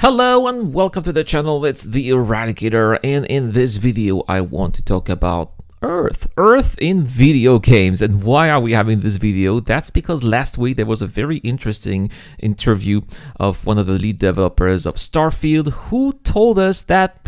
Hello and welcome to the channel. It's the Eradicator, and in this video I want to talk about Earth in video games. And why are we having this video? That's because last week there was a very interesting interview of one of the lead developers of Starfield who told us that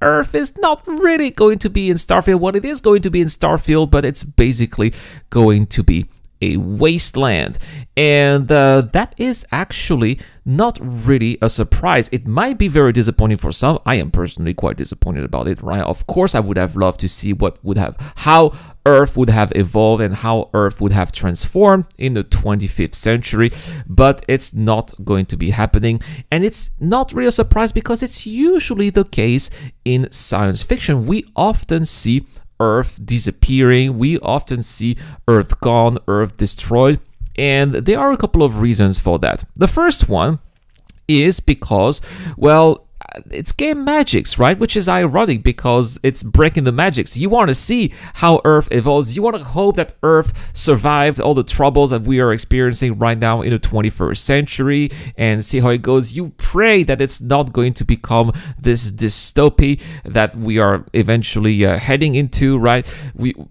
Earth is not really going to be in Starfield. What it is going to be in Starfield, but it's basically going to be a wasteland. And that is actually not really a surprise. It might be very disappointing for some. I am personally quite disappointed about it, right? Of course, I would have loved to see how Earth would have evolved and how Earth would have transformed in the 25th century, but it's not going to be happening. And it's not really a surprise because it's usually the case in science fiction. We often see Earth disappearing, we often see Earth gone, Earth destroyed, and there are a couple of reasons for that. The first one is because, well, it's game magics, right? Which is ironic because it's breaking the magics. You want to see how Earth evolves. You want to hope that Earth survived all the troubles that we are experiencing right now in the 21st century and see how it goes. You pray that it's not going to become this dystopia that we are eventually heading into, right?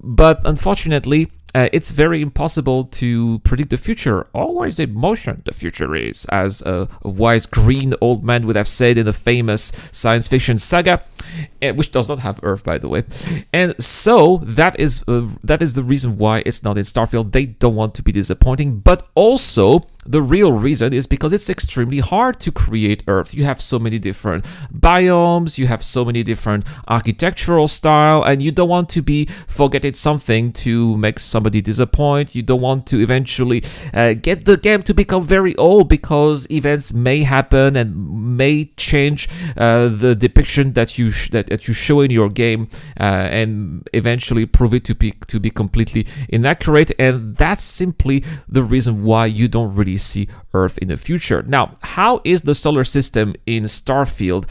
But unfortunately, it's very impossible to predict the future. Always in motion, the future is, as a wise green old man would have said in the famous science fiction saga, which does not have Earth, by the way. And so that is the reason why it's not in Starfield. They don't want to be disappointing, but also the real reason is because it's extremely hard to create Earth. You have so many different biomes, you have so many different architectural style, and you don't want to be forgetting something to make somebody disappoint. You don't want to eventually get the game to become very old because events may happen and may change the depiction that you show in your game and eventually prove it to be completely inaccurate. And that's simply the reason why you don't really see Earth in the future. Now, how is the solar system in Starfield?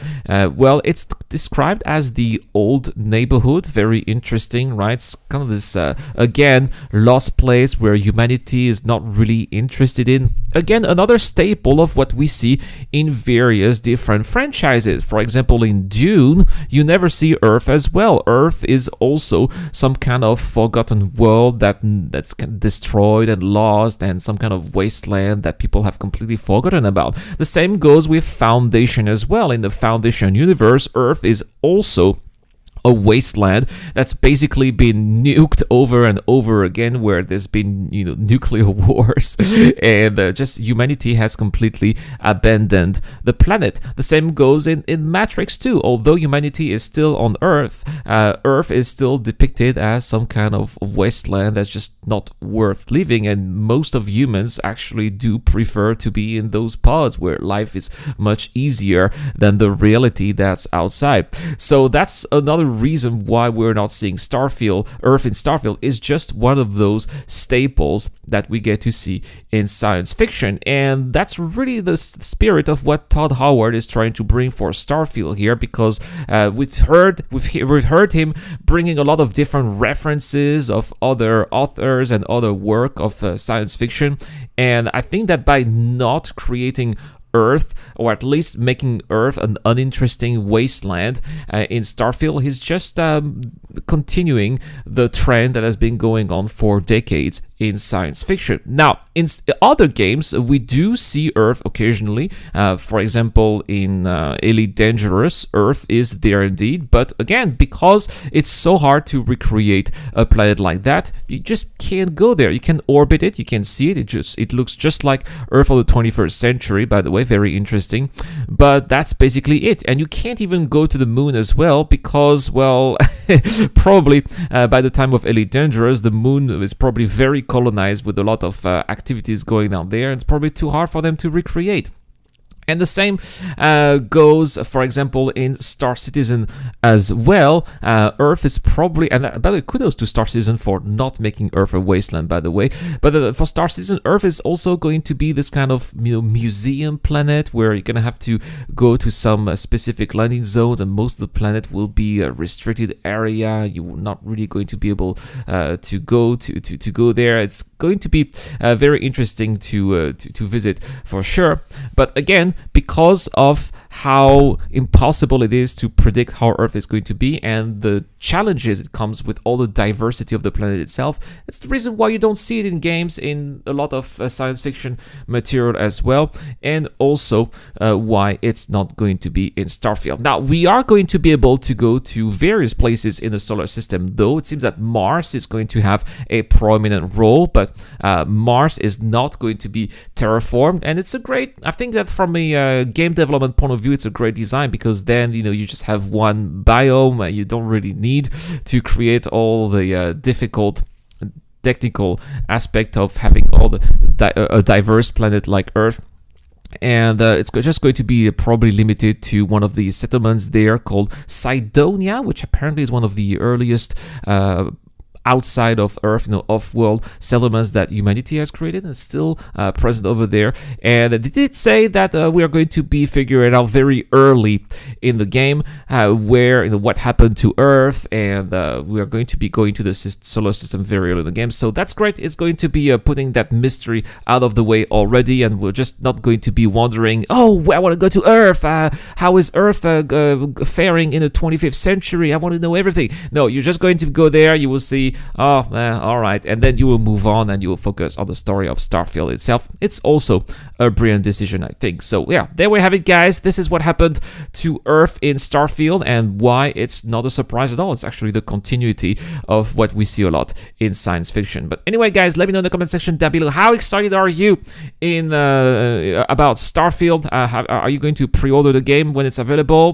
Well, it's described as the old neighborhood. Very interesting, right? It's kind of this, again, lost place where humanity is not really interested in. Again, another staple of what we see in various different franchises. For example, in Dune, you never see Earth as well. Earth is also some kind of forgotten world that's destroyed and lost, and some kind of wasteland that people have completely forgotten about. The same goes with Foundation as well. In the Foundation universe, Earth is also a wasteland that's basically been nuked over and over again, where there's been nuclear wars and just humanity has completely abandoned the planet. The same goes in Matrix 2. Although humanity is still on Earth, Earth is still depicted as some kind of wasteland that's just not worth living, and most of humans actually do prefer to be in those pods where life is much easier than the reality that's outside. So that's another reason why we're not seeing Earth in Starfield is just one of those staples that we get to see in science fiction. And that's really the spirit of what Todd Howard is trying to bring for Starfield here, because we've heard him bringing a lot of different references of other authors and other work of science fiction. And I think that by not creating Earth, or at least making Earth an uninteresting wasteland in Starfield, he's just continuing the trend that has been going on for decades in science fiction. Now, in other games, we do see Earth occasionally. For example, in Elite Dangerous, Earth is there indeed, but again, because it's so hard to recreate a planet like that, you just can't go there. You can orbit it, you can see it. It looks just like Earth of the 21st century, by the way. Very interesting, but that's basically it. And you can't even go to the moon as well because, well, probably by the time of Elite Dangerous, the moon is probably very colonized with a lot of activities going on there, and it's probably too hard for them to recreate. And the same goes, for example, in Star Citizen as well. Earth is probably, and by the way, kudos to Star Citizen for not making Earth a wasteland, by the way. But for Star Citizen, Earth is also going to be this kind of museum planet where you're going to have to go to some specific landing zones, and most of the planet will be a restricted area. You're not really going to be able to go there. It's going to be very interesting to visit for sure. But again, because of how impossible it is to predict how Earth is going to be and the challenges it comes with all the diversity of the planet itself. It's the reason why you don't see it in games, in a lot of science fiction material as well, and also why it's not going to be in Starfield. Now, we are going to be able to go to various places in the solar system, though it seems that Mars is going to have a prominent role, but Mars is not going to be terraformed, and it's a great, I think that from a game development point of view, it's a great design, because then, you know, you just have one biome, you don't really need to create all the difficult technical aspect of having all the a diverse planet like Earth. And it's just going to be probably limited to one of the settlements there called Cydonia, which apparently is one of the earliest outside of Earth, you know, off-world settlements that humanity has created, and still present over there. And they did say that we are going to be figuring out very early in the game where, you know, what happened to Earth, and we are going to be going to the solar system very early in the game. So that's great. It's going to be putting that mystery out of the way already, and we're just not going to be wondering, oh, I want to go to Earth. How is Earth faring in the 25th century? I want to know everything. No, you're just going to go there. You will see, oh, all right, and then you will move on and you will focus on the story of Starfield itself. It's also a brilliant decision, I think. So yeah, there we have it, guys. This is what happened to Earth in Starfield and why it's not a surprise at all. It's actually the continuity of what we see a lot in science fiction. But anyway, guys, let me know in the comment section down below, how excited are you in about Starfield? Are you going to pre-order the game when it's available?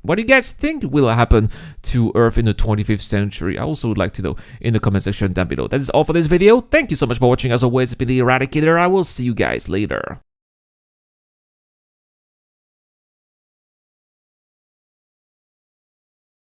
What do you guys think will happen to Earth in the 25th century? I also would like to know in the comment section down below. That is all for this video. Thank you so much for watching. As always, it's been the Eradicator. I will see you guys later.